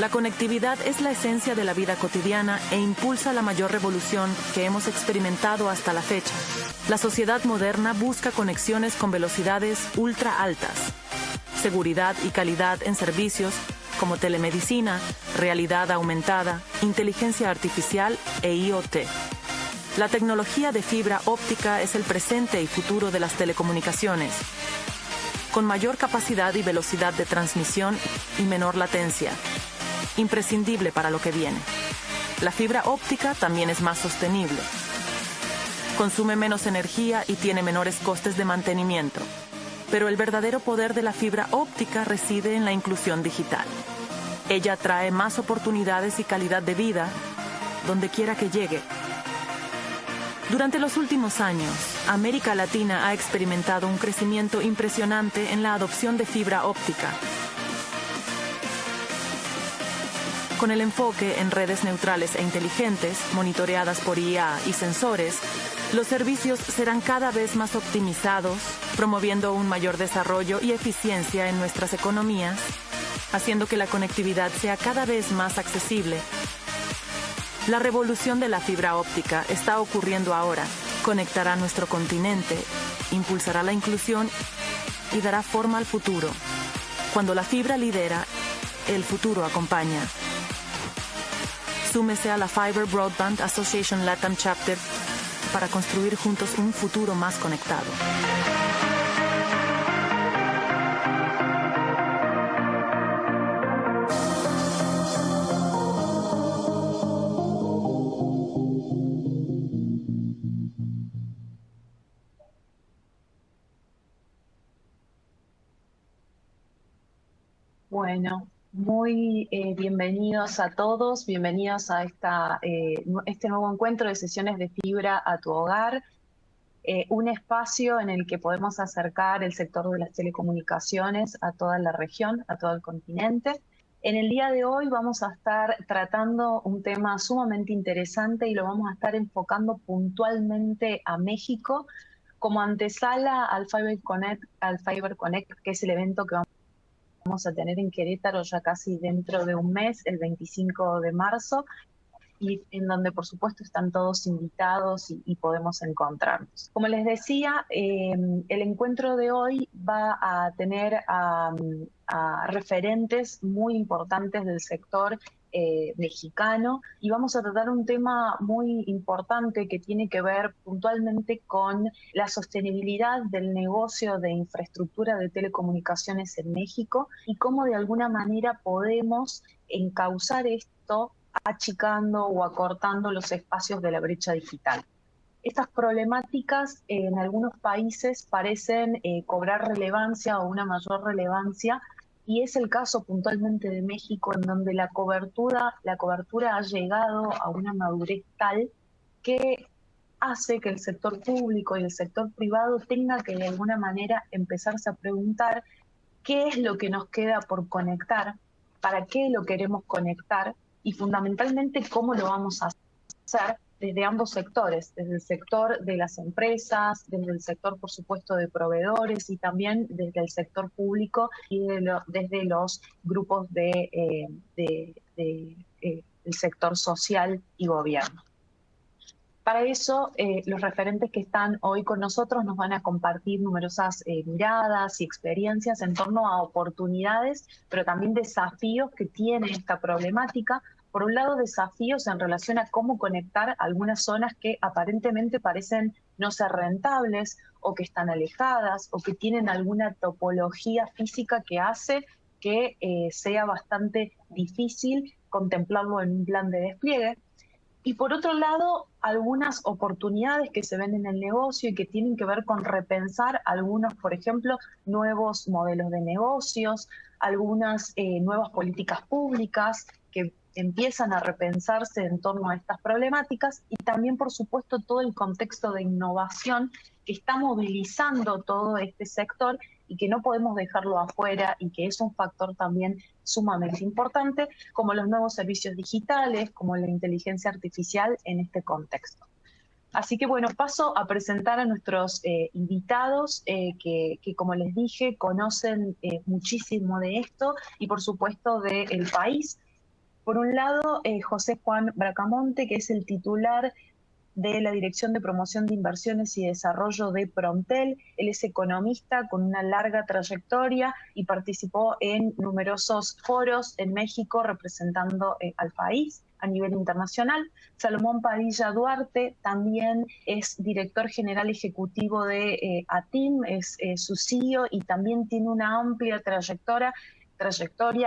La conectividad es la esencia de la vida cotidiana e impulsa la mayor revolución que hemos experimentado hasta la fecha. La sociedad moderna busca conexiones con velocidades ultra altas, seguridad y calidad en servicios como telemedicina, realidad aumentada, inteligencia artificial e IoT. La tecnología de fibra óptica es el presente y futuro de las telecomunicaciones, con mayor capacidad y velocidad de transmisión y menor latencia, imprescindible para lo que viene. La fibra óptica también es más sostenible, consume menos energía y tiene menores costes de mantenimiento. Pero el verdadero poder de la fibra óptica reside en la inclusión digital. Ella trae más oportunidades y calidad de vida donde quiera que llegue. Durante los últimos años, América Latina ha experimentado un crecimiento impresionante en la adopción de fibra óptica. Con el enfoque en redes neutrales e inteligentes, monitoreadas por IA y sensores, los servicios serán cada vez más optimizados, promoviendo un mayor desarrollo y eficiencia en nuestras economías, haciendo que la conectividad sea cada vez más accesible. La revolución de la fibra óptica está ocurriendo ahora. Conectará nuestro continente, impulsará la inclusión y dará forma al futuro. Cuando la fibra lidera, el futuro acompaña. Súmese a la Fiber Broadband Association LATAM Chapter para construir juntos un futuro más conectado. Bueno, muy bienvenidos a todos, bienvenidos a este nuevo encuentro de sesiones de fibra a tu hogar, un espacio en el que podemos acercar el sector de las telecomunicaciones a toda la región, a todo el continente. En el día de hoy vamos a estar tratando un tema sumamente interesante y lo vamos a estar enfocando puntualmente a México como antesala al Fiber Connect, que es el evento que vamos a tener en Querétaro ya casi dentro de un mes, el 25 de marzo, y en donde por supuesto están todos invitados y podemos encontrarnos. Como les decía, el encuentro de hoy va a tener a referentes muy importantes del sector mexicano y vamos a tratar un tema muy importante que tiene que ver puntualmente con la sostenibilidad del negocio de infraestructura de telecomunicaciones en México y cómo de alguna manera podemos encauzar esto achicando o acortando los espacios de la brecha digital. Estas problemáticas en algunos países parecen cobrar relevancia o una mayor relevancia, y es el caso puntualmente de México, en donde la cobertura ha llegado a una madurez tal que hace que el sector público y el sector privado tenga que de alguna manera empezarse a preguntar qué es lo que nos queda por conectar, para qué lo queremos conectar y fundamentalmente cómo lo vamos a hacer desde ambos sectores, desde el sector de las empresas, desde el sector, por supuesto, de proveedores y también desde el sector público y desde los grupos del sector social y gobierno. Para eso, los referentes que están hoy con nosotros nos van a compartir numerosas miradas y experiencias en torno a oportunidades, pero también desafíos que tiene esta problemática. Por un lado, desafíos en relación a cómo conectar algunas zonas que aparentemente parecen no ser rentables o que están alejadas o que tienen alguna topología física que hace que sea bastante difícil contemplarlo en un plan de despliegue. Y por otro lado, algunas oportunidades que se ven en el negocio y que tienen que ver con repensar algunos, por ejemplo, nuevos modelos de negocios, algunas nuevas políticas públicas que empiezan a repensarse en torno a estas problemáticas y también, por supuesto, todo el contexto de innovación que está movilizando todo este sector y que no podemos dejarlo afuera y que es un factor también sumamente importante, como los nuevos servicios digitales, como la inteligencia artificial en este contexto. Así que bueno, paso a presentar a nuestros invitados que, como les dije, conocen muchísimo de esto y por supuesto del país. Por un lado, José Juan Bracamonte, que es el titular de la Dirección de Promoción de Inversiones y Desarrollo de Promptel. Él es economista con una larga trayectoria y participó en numerosos foros en México representando al país a nivel internacional. Salomón Padilla Duarte también es director general ejecutivo de ATIM, es su CEO y también tiene una amplia trayectoria,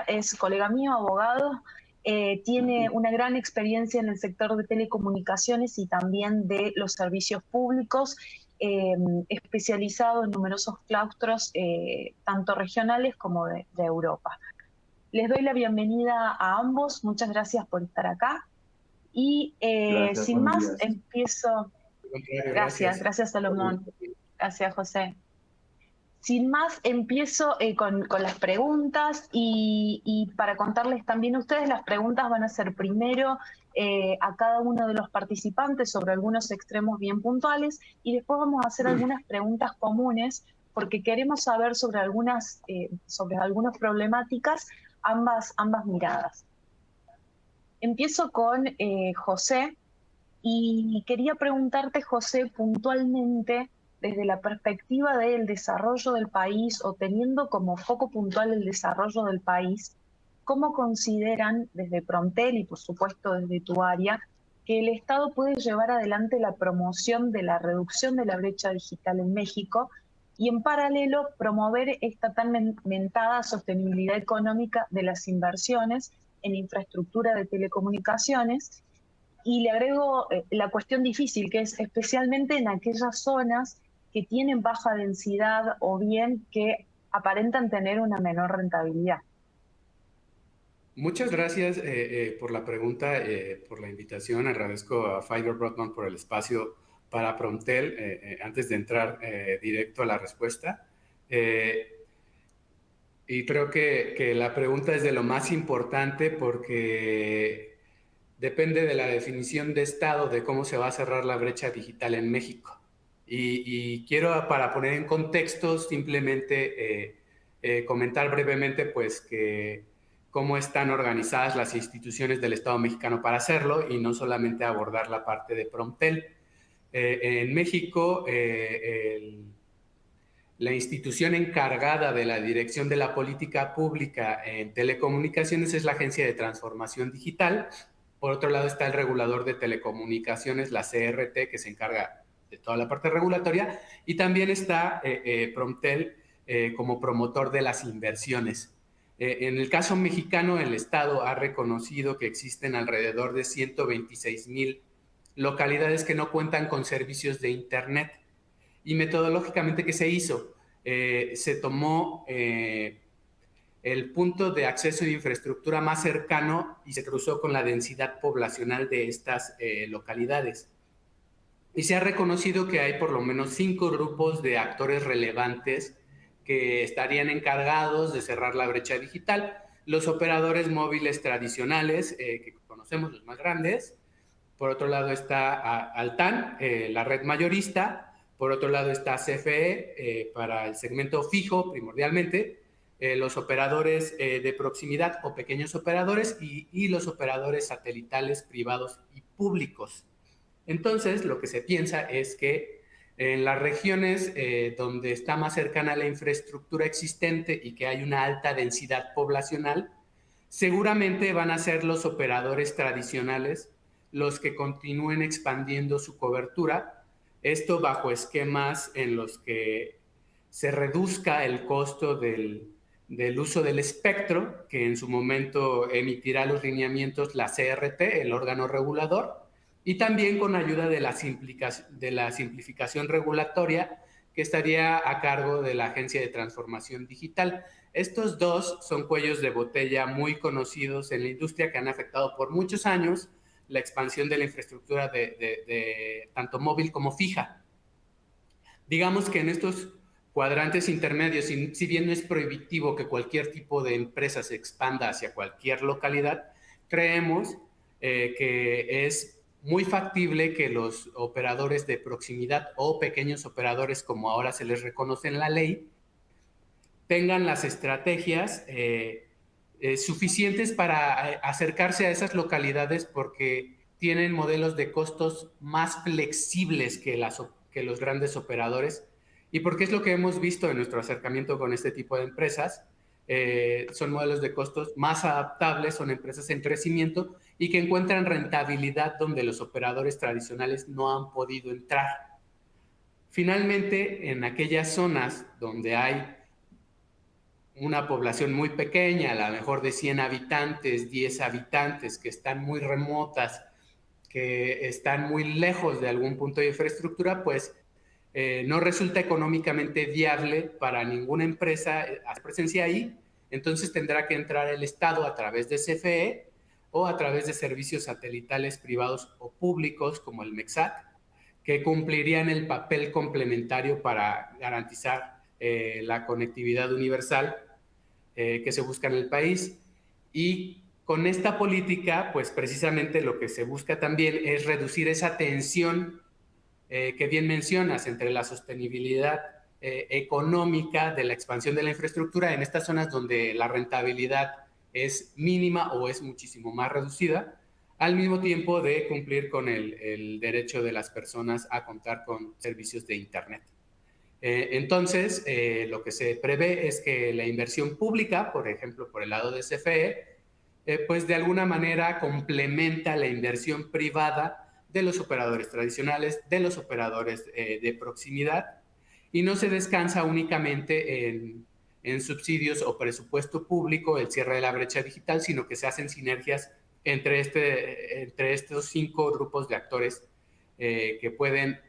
es colega mío, abogado. Tiene una gran experiencia en el sector de telecomunicaciones y también de los servicios públicos, especializado en numerosos claustros, tanto regionales como de Europa. Les doy la bienvenida a ambos, muchas gracias por estar acá. Y sin más, empiezo. Gracias Salomón, gracias José. Sin más, empiezo con las preguntas y para contarles también a ustedes, las preguntas van a ser primero a cada uno de los participantes sobre algunos extremos bien puntuales y después vamos a hacer algunas preguntas comunes porque queremos saber sobre algunas problemáticas, ambas miradas. Empiezo con José y quería preguntarte, José, puntualmente, desde la perspectiva del desarrollo del país o teniendo como foco puntual el desarrollo del país, ¿cómo consideran desde Promptel y por supuesto desde tu área que el Estado puede llevar adelante la promoción de la reducción de la brecha digital en México y en paralelo promover esta tan mentada sostenibilidad económica de las inversiones en infraestructura de telecomunicaciones? Y le agrego la cuestión difícil, que es especialmente en aquellas zonas que tienen baja densidad o bien que aparentan tener una menor rentabilidad. Muchas gracias por la pregunta, por la invitación. Agradezco a Fiverr Broadband por el espacio para Promptel, antes de entrar directo a la respuesta. Y creo que la pregunta es de lo más importante porque depende de la definición de Estado de cómo se va a cerrar la brecha digital en México. Y quiero, para poner en contexto, simplemente comentar brevemente pues que cómo están organizadas las instituciones del Estado mexicano para hacerlo y no solamente abordar la parte de Promptel. En México, la institución encargada de la dirección de la política pública en telecomunicaciones es la Agencia de Transformación Digital. Por otro lado está el regulador de telecomunicaciones, la CRT, que se encarga de toda la parte regulatoria, y también está Promptel como promotor de las inversiones. En el caso mexicano, el Estado ha reconocido que existen alrededor de 126,000 localidades que no cuentan con servicios de Internet. Y metodológicamente, ¿qué se hizo? Se tomó el punto de acceso de infraestructura más cercano y se cruzó con la densidad poblacional de estas localidades. Y se ha reconocido que hay por lo menos 5 grupos de actores relevantes que estarían encargados de cerrar la brecha digital. Los operadores móviles tradicionales, que conocemos, los más grandes. Por otro lado está Altán, la red mayorista. Por otro lado está CFE, para el segmento fijo primordialmente. Los operadores de proximidad o pequeños operadores y los operadores satelitales privados y públicos. Entonces, lo que se piensa es que en las regiones donde está más cercana la infraestructura existente y que hay una alta densidad poblacional, seguramente van a ser los operadores tradicionales los que continúen expandiendo su cobertura, esto bajo esquemas en los que se reduzca el costo del uso del espectro, que en su momento emitirá los lineamientos la CRT, el órgano regulador, y también con ayuda de la simplificación regulatoria que estaría a cargo de la Agencia de Transformación Digital. Estos dos son cuellos de botella muy conocidos en la industria que han afectado por muchos años la expansión de la infraestructura de tanto móvil como fija. Digamos que en estos cuadrantes intermedios, si bien no es prohibitivo que cualquier tipo de empresa se expanda hacia cualquier localidad, creemos que es muy factible que los operadores de proximidad o pequeños operadores, como ahora se les reconoce en la ley, tengan las estrategias suficientes para acercarse a esas localidades porque tienen modelos de costos más flexibles que los grandes operadores, y porque es lo que hemos visto en nuestro acercamiento con este tipo de empresas. Son modelos de costos más adaptables, son empresas en crecimiento y que encuentran rentabilidad donde los operadores tradicionales no han podido entrar. Finalmente, en aquellas zonas donde hay una población muy pequeña, a lo mejor de 100 habitantes, 10 habitantes, que están muy remotas, que están muy lejos de algún punto de infraestructura, pues no resulta económicamente viable para ninguna empresa hacer presencia ahí. Entonces tendrá que entrar el Estado a través de CFE o a través de servicios satelitales privados o públicos como el MEXAC, que cumplirían el papel complementario para garantizar la conectividad universal que se busca en el país. Y con esta política, pues precisamente lo que se busca también es reducir esa tensión que bien mencionas entre la sostenibilidad económica de la expansión de la infraestructura en estas zonas donde la rentabilidad es mínima o es muchísimo más reducida, al mismo tiempo de cumplir con el derecho de las personas a contar con servicios de Internet. Entonces, lo que se prevé es que la inversión pública, por ejemplo, por el lado de CFE, pues de alguna manera complementa la inversión privada de los operadores tradicionales, de los operadores de proximidad, y no se descansa únicamente en subsidios o presupuesto público, el cierre de la brecha digital, sino que se hacen sinergias entre estos 5 grupos de actores que pueden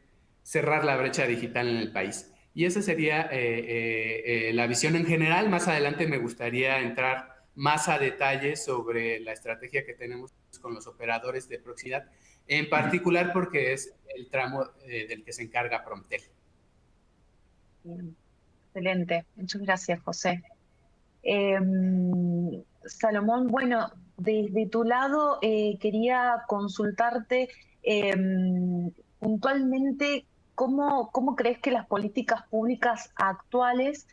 cerrar la brecha digital en el país. Y esa sería la visión en general. Más adelante me gustaría entrar más a detalle sobre la estrategia que tenemos con los operadores de proximidad, en particular porque es el tramo del que se encarga Promptel. Bien. Excelente, muchas gracias, José. Salomón, bueno, desde tu lado quería consultarte puntualmente cómo crees que las políticas públicas actuales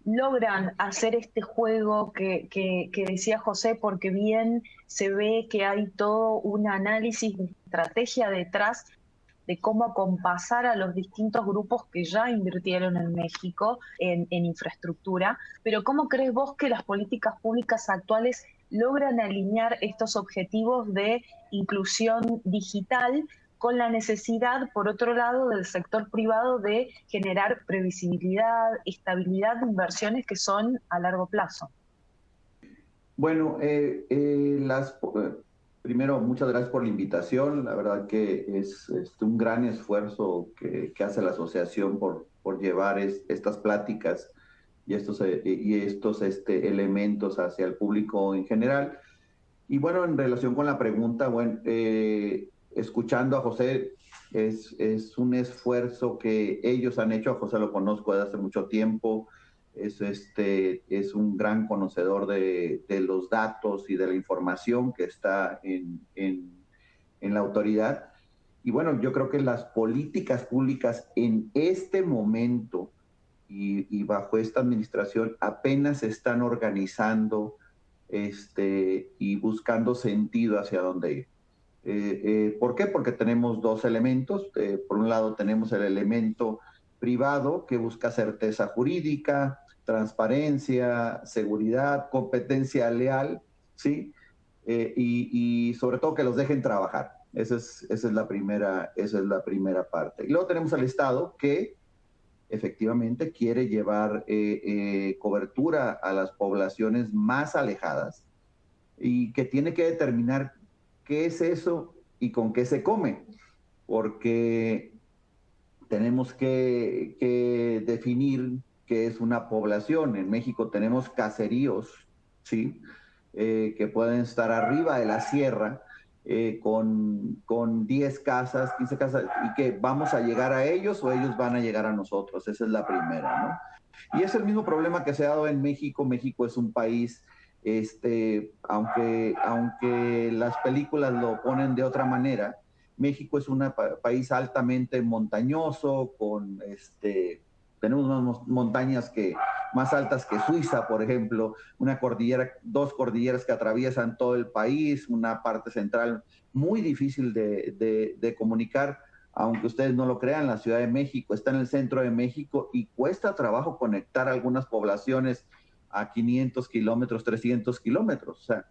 logran hacer este juego que decía José, porque bien se ve que hay todo un análisis de estrategia detrás de cómo acompasar a los distintos grupos que ya invirtieron en México en infraestructura, pero ¿cómo crees vos que las políticas públicas actuales logran alinear estos objetivos de inclusión digital con la necesidad, por otro lado, del sector privado de generar previsibilidad, estabilidad de inversiones que son a largo plazo? Bueno, primero, muchas gracias por la invitación. La verdad que es un gran esfuerzo que hace la asociación por llevar estas pláticas y estos elementos hacia el público en general. Y bueno, en relación con la pregunta, bueno, escuchando a José, es un esfuerzo que ellos han hecho. A José lo conozco desde hace mucho tiempo. Es un gran conocedor de los datos y de la información que está en la autoridad. Y bueno, yo creo que las políticas públicas en este momento y bajo esta administración apenas se están organizando y buscando sentido hacia dónde ir. ¿Por qué? Porque tenemos dos elementos. Por un lado tenemos el elemento privado que busca certeza jurídica, transparencia, seguridad, competencia leal, ¿sí? Y sobre todo que los dejen trabajar. Esa es la primera parte. Y luego tenemos al Estado que efectivamente quiere llevar cobertura a las poblaciones más alejadas y que tiene que determinar qué es eso y con qué se come, porque tenemos que definir qué es una población. En México tenemos caseríos, ¿sí? Que pueden estar arriba de la sierra con 10 casas, 15 casas, y que vamos a llegar a ellos o ellos van a llegar a nosotros. Esa es la primera, ¿no? Y es el mismo problema que se ha dado en México. México es un país, aunque las películas lo ponen de otra manera, México es un país altamente montañoso, tenemos unas montañas más altas que Suiza, por ejemplo, una cordillera, 2 cordilleras que atraviesan todo el país, una parte central muy difícil de comunicar, aunque ustedes no lo crean. La Ciudad de México está en el centro de México y cuesta trabajo conectar algunas poblaciones a 500 kilómetros, 300 kilómetros. O sea,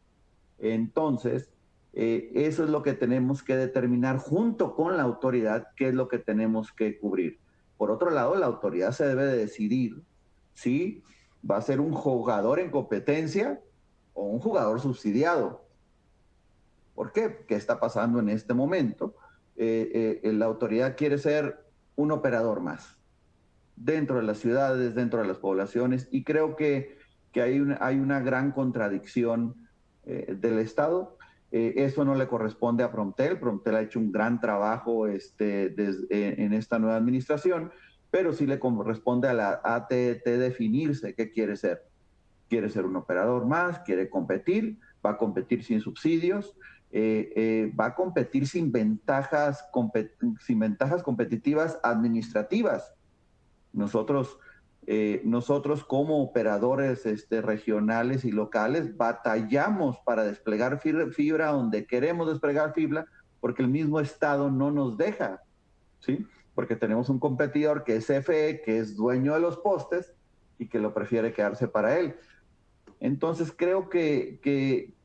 entonces, eso es lo que tenemos que determinar junto con la autoridad, qué es lo que tenemos que cubrir. Por otro lado, la autoridad se debe de decidir si va a ser un jugador en competencia o un jugador subsidiado. ¿Por qué? ¿Qué está pasando en este momento? La autoridad quiere ser un operador más dentro de las ciudades, dentro de las poblaciones, y creo que hay una gran contradicción del Estado. Eso no le corresponde a Promptel. Promptel ha hecho un gran trabajo en esta nueva administración, pero sí le corresponde a la ATT definirse qué quiere ser. ¿Quiere ser un operador más? ¿Quiere competir? ¿Va a competir sin subsidios? ¿Va a competir sin ventajas competitivas administrativas? Nosotros como operadores regionales y locales batallamos para desplegar fibra donde queremos desplegar fibra, porque el mismo Estado no nos deja, ¿sí? Porque tenemos un competidor que es CFE, que es dueño de los postes y que lo prefiere quedarse para él. Entonces creo que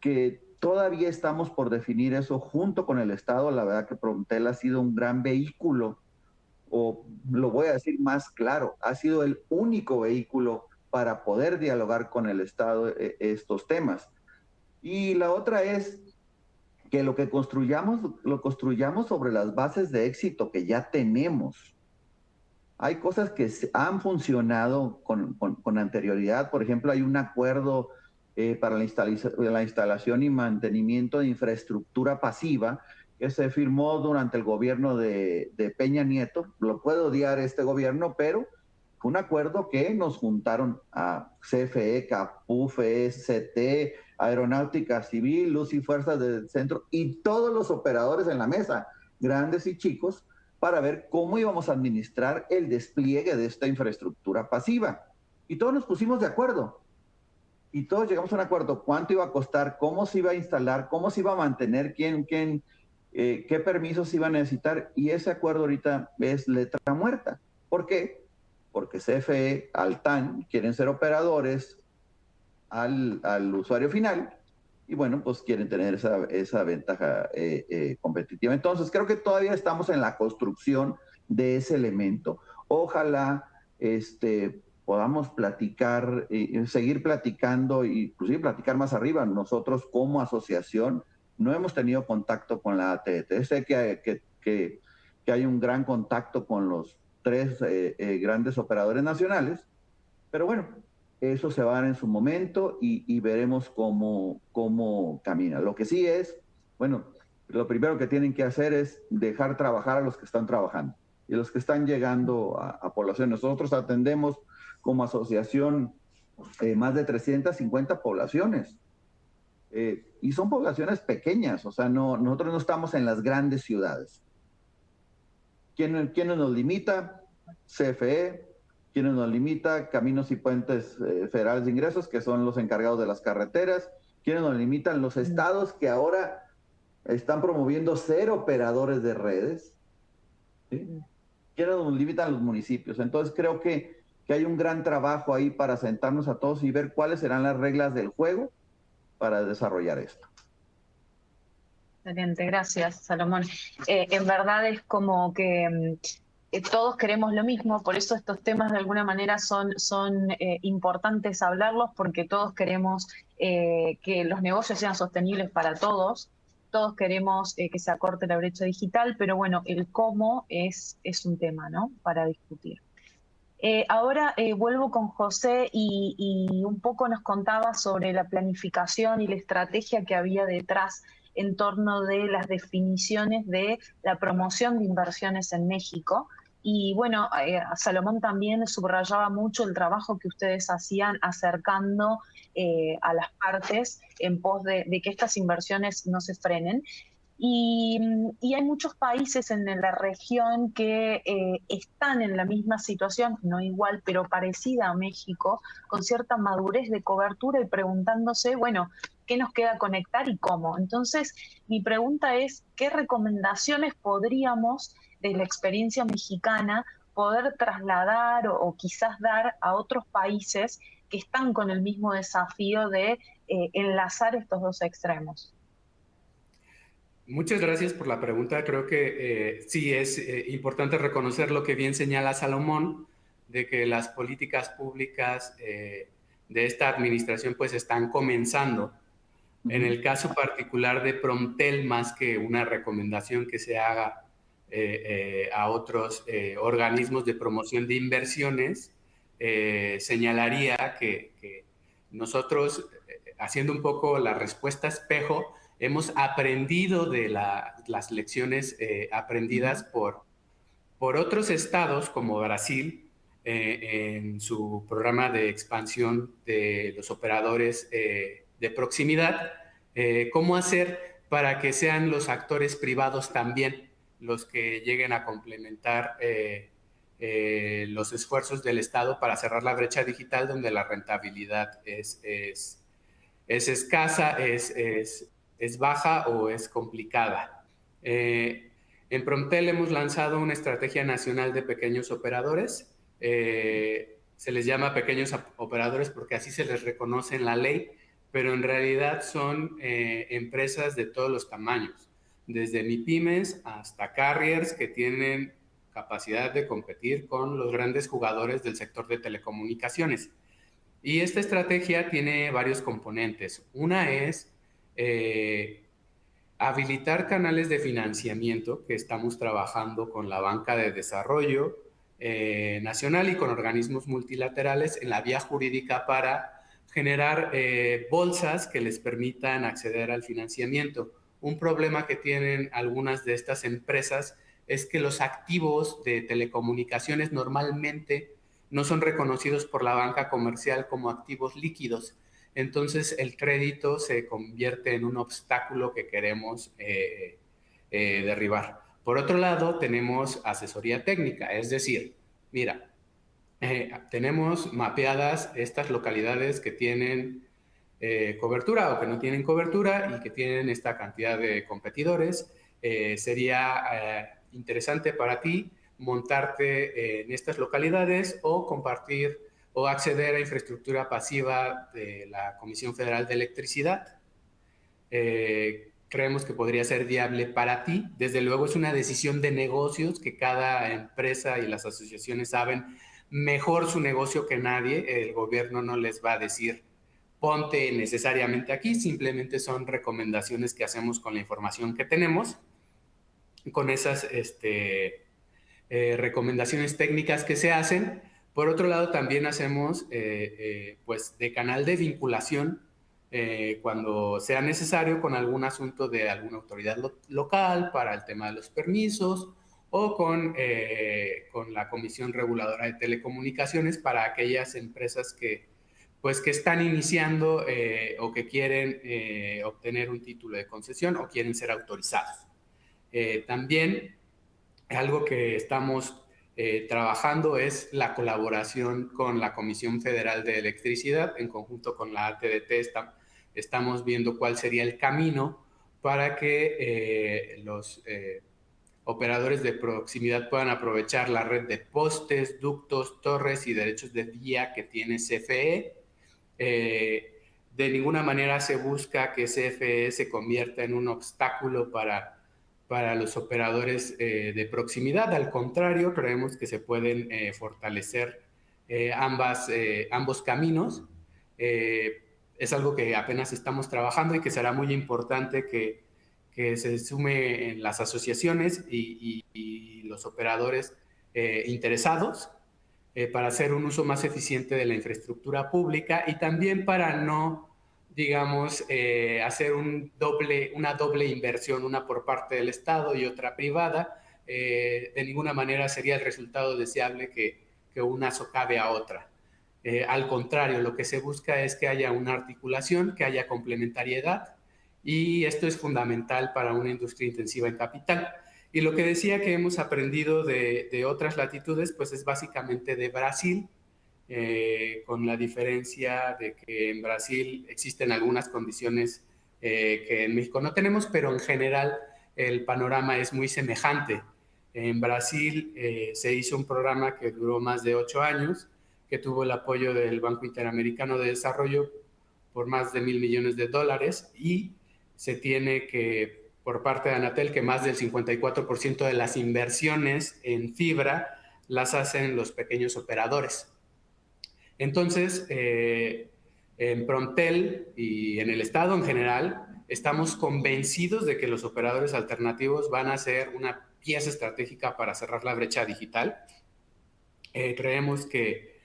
todavía estamos por definir eso junto con el Estado. La verdad que Promptel ha sido un gran vehículo, o lo voy a decir más claro, ha sido el único vehículo para poder dialogar con el Estado estos temas. Y la otra es que lo construyamos sobre las bases de éxito que ya tenemos. Hay cosas que han funcionado con anterioridad. Por ejemplo, hay un acuerdo para la instalación y mantenimiento de infraestructura pasiva que se firmó durante el gobierno de Peña Nieto. Lo puede odiar este gobierno, pero fue un acuerdo que nos juntaron a CFE, CAPUFE, SCT, Aeronáutica Civil, Luz y Fuerzas del Centro y todos los operadores en la mesa, grandes y chicos, para ver cómo íbamos a administrar el despliegue de esta infraestructura pasiva. Y todos nos pusimos de acuerdo. Y todos llegamos a un acuerdo. ¿Cuánto iba a costar? ¿Cómo se iba a instalar? ¿Cómo se iba a mantener? ¿Qué permisos se iba a necesitar? Y ese acuerdo ahorita es letra muerta. ¿Por qué? Porque CFE, Altán, quieren ser operadores al usuario final, y bueno, pues quieren tener esa ventaja competitiva. Entonces, creo que todavía estamos en la construcción de ese elemento. Ojalá podamos platicar, seguir platicando, y inclusive platicar más arriba. Nosotros como asociación no hemos tenido contacto con la ATT. Sé que hay un gran contacto con los 3 grandes operadores nacionales, pero bueno, eso se va a dar en su momento y veremos cómo camina. Lo que sí es, bueno, lo primero que tienen que hacer es dejar trabajar a los que están trabajando y los que están llegando a población. Nosotros atendemos como asociación más de 350 poblaciones. Y son poblaciones pequeñas, o sea, nosotros no estamos en las grandes ciudades. ¿Quién nos limita? CFE. ¿Quién nos limita? Caminos y Puentes Federales de Ingresos, que son los encargados de las carreteras. ¿Quiénes nos limitan? Los estados, que ahora están promoviendo ser operadores de redes. ¿Sí? ¿Quiénes nos limitan? Los municipios. Entonces creo que hay un gran trabajo ahí para sentarnos a todos y ver cuáles serán las reglas del juego para desarrollar esto. Excelente, gracias, Salomón. En verdad es como que todos queremos lo mismo, por eso estos temas de alguna manera son importantes hablarlos, porque todos queremos que los negocios sean sostenibles para todos. Todos queremos que se acorte la brecha digital, pero bueno, el cómo es un tema, ¿no?, para discutir. Ahora vuelvo con José y un poco nos contaba sobre la planificación y la estrategia que había detrás en torno de las definiciones de la promoción de inversiones en México. Y bueno, Salomón también subrayaba mucho el trabajo que ustedes hacían acercando a las partes en pos de que estas inversiones no se frenen. Y hay muchos países en la región que están en la misma situación, no igual, pero parecida a México, con cierta madurez de cobertura y preguntándose, bueno, ¿qué nos queda conectar y cómo? Entonces, mi pregunta es, ¿qué recomendaciones podríamos, de la experiencia mexicana, poder trasladar o quizás dar a otros países que están con el mismo desafío de enlazar estos dos extremos? Muchas gracias por la pregunta. Creo que sí es importante reconocer lo que bien señala Salomón, de que las políticas públicas de esta administración pues están comenzando. En el caso particular de Promptel, más que una recomendación que se haga a otros organismos de promoción de inversiones, señalaría que nosotros, haciendo un poco la respuesta espejo, hemos aprendido de las lecciones aprendidas por otros estados como Brasil en su programa de expansión de los operadores de proximidad, cómo hacer para que sean los actores privados también los que lleguen a complementar los esfuerzos del Estado para cerrar la brecha digital, donde la rentabilidad es escasa, es baja o es complicada. En Promptel hemos lanzado una estrategia nacional de pequeños operadores. Se les llama pequeños operadores porque así se les reconoce en la ley, pero en realidad son empresas de todos los tamaños, desde MIPYMES hasta carriers que tienen capacidad de competir con los grandes jugadores del sector de telecomunicaciones. Y esta estrategia tiene varios componentes. Una es habilitar canales de financiamiento, que estamos trabajando con la banca de desarrollo nacional y con organismos multilaterales en la vía jurídica para generar bolsas que les permitan acceder al financiamiento. Un problema que tienen algunas de estas empresas es que los activos de telecomunicaciones normalmente no son reconocidos por la banca comercial como activos líquidos. Entonces el crédito se convierte en un obstáculo que queremos derribar. Por otro lado, tenemos asesoría técnica, es decir, mira, tenemos mapeadas estas localidades que tienen cobertura o que no tienen cobertura y que tienen esta cantidad de competidores. Sería interesante para ti montarte en estas localidades o compartir o acceder a infraestructura pasiva de la Comisión Federal de Electricidad. Creemos que podría ser viable para ti. Desde luego es una decisión de negocios que cada empresa y las asociaciones saben mejor su negocio que nadie. El gobierno no les va a decir ponte necesariamente aquí, simplemente son recomendaciones que hacemos con la información que tenemos, con esas recomendaciones técnicas que se hacen. Por otro lado, también hacemos pues de canal de vinculación cuando sea necesario con algún asunto de alguna autoridad local para el tema de los permisos o con la Comisión Reguladora de Telecomunicaciones para aquellas empresas que están iniciando o que quieren obtener un título de concesión o quieren ser autorizados. También algo que estamos trabajando es la colaboración con la Comisión Federal de Electricidad. En conjunto con la ATDT estamos viendo cuál sería el camino para que los operadores de proximidad puedan aprovechar la red de postes, ductos, torres y derechos de vía que tiene CFE. De ninguna manera se busca que CFE se convierta en un obstáculo para los operadores de proximidad. Al contrario, creemos que se pueden fortalecer ambos caminos. Es algo que apenas estamos trabajando y que será muy importante que se sume en las asociaciones y los operadores interesados para hacer un uso más eficiente de la infraestructura pública y también para no, digamos, hacer una doble inversión, una por parte del Estado y otra privada. De ninguna manera sería el resultado deseable que una socave a otra. Al contrario, lo que se busca es que haya una articulación, que haya complementariedad y esto es fundamental para una industria intensiva en capital. Y lo que decía que hemos aprendido de otras latitudes, pues es básicamente de Brasil, con la diferencia de que en Brasil existen algunas condiciones que en México no tenemos, pero en general el panorama es muy semejante. En Brasil se hizo un programa que duró más de 8 años, que tuvo el apoyo del Banco Interamericano de Desarrollo por más de $1.000 millones, y se tiene que, por parte de Anatel, que más del 54% de las inversiones en fibra las hacen los pequeños operadores. Entonces, en Prontel y en el Estado en general, estamos convencidos de que los operadores alternativos van a ser una pieza estratégica para cerrar la brecha digital. Creemos que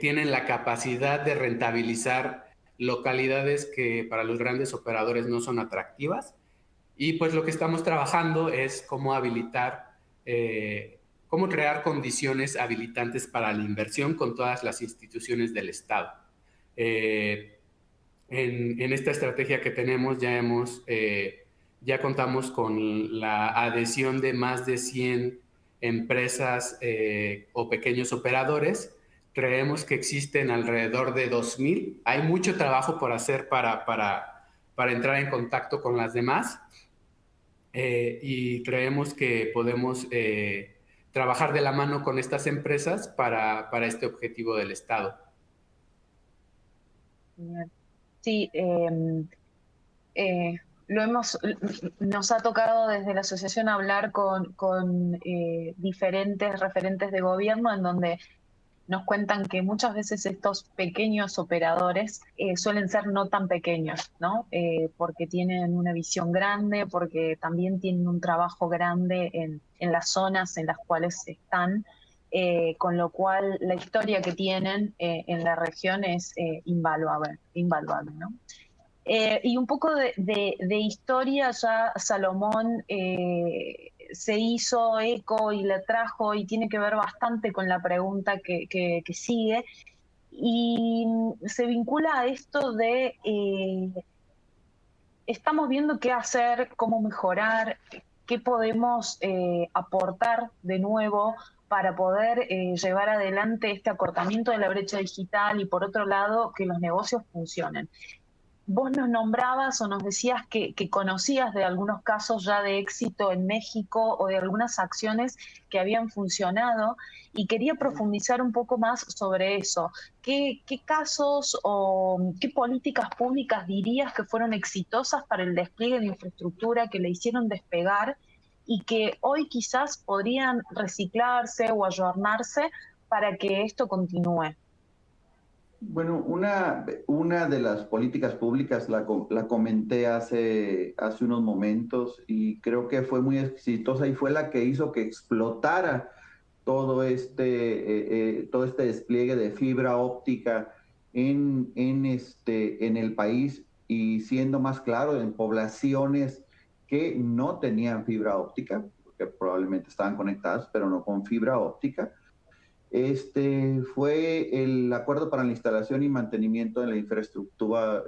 tienen la capacidad de rentabilizar localidades que para los grandes operadores no son atractivas, y pues lo que estamos trabajando es cómo habilitar, cómo crear condiciones habilitantes para la inversión con todas las instituciones del Estado. En esta estrategia que tenemos ya contamos con la adhesión de más de 100 empresas o pequeños operadores. Creemos que existen alrededor de 2,000. Hay mucho trabajo por hacer para entrar en contacto con las demás, y creemos que podemos trabajar de la mano con estas empresas para este objetivo del Estado. Sí, nos ha tocado desde la asociación hablar con diferentes referentes de gobierno, en donde nos cuentan que muchas veces estos pequeños operadores suelen ser no tan pequeños, ¿no? Porque tienen una visión grande, porque también tienen un trabajo grande en las zonas en las cuales están, con lo cual la historia que tienen en la región es invaluable, ¿no? Y un poco de historia, ya Salomón se hizo eco y la trajo, y tiene que ver bastante con la pregunta que sigue, y se vincula a esto de estamos viendo qué hacer, cómo mejorar, qué podemos aportar de nuevo para poder llevar adelante este acortamiento de la brecha digital, y por otro lado que los negocios funcionen. Vos nos nombrabas o nos decías que conocías de algunos casos ya de éxito en México, o de algunas acciones que habían funcionado, y quería profundizar un poco más sobre eso. ¿Qué casos o qué políticas públicas dirías que fueron exitosas para el despliegue de infraestructura, que le hicieron despegar y que hoy quizás podrían reciclarse o ayornarse para que esto continúe? Bueno, una de las políticas públicas la comenté hace unos momentos, y creo que fue muy exitosa, y fue la que hizo que explotara todo todo este despliegue de fibra óptica en el país, y siendo más claro, en poblaciones que no tenían fibra óptica, porque probablemente estaban conectadas, pero no con fibra óptica. Fue el acuerdo para la instalación y mantenimiento de la infraestructura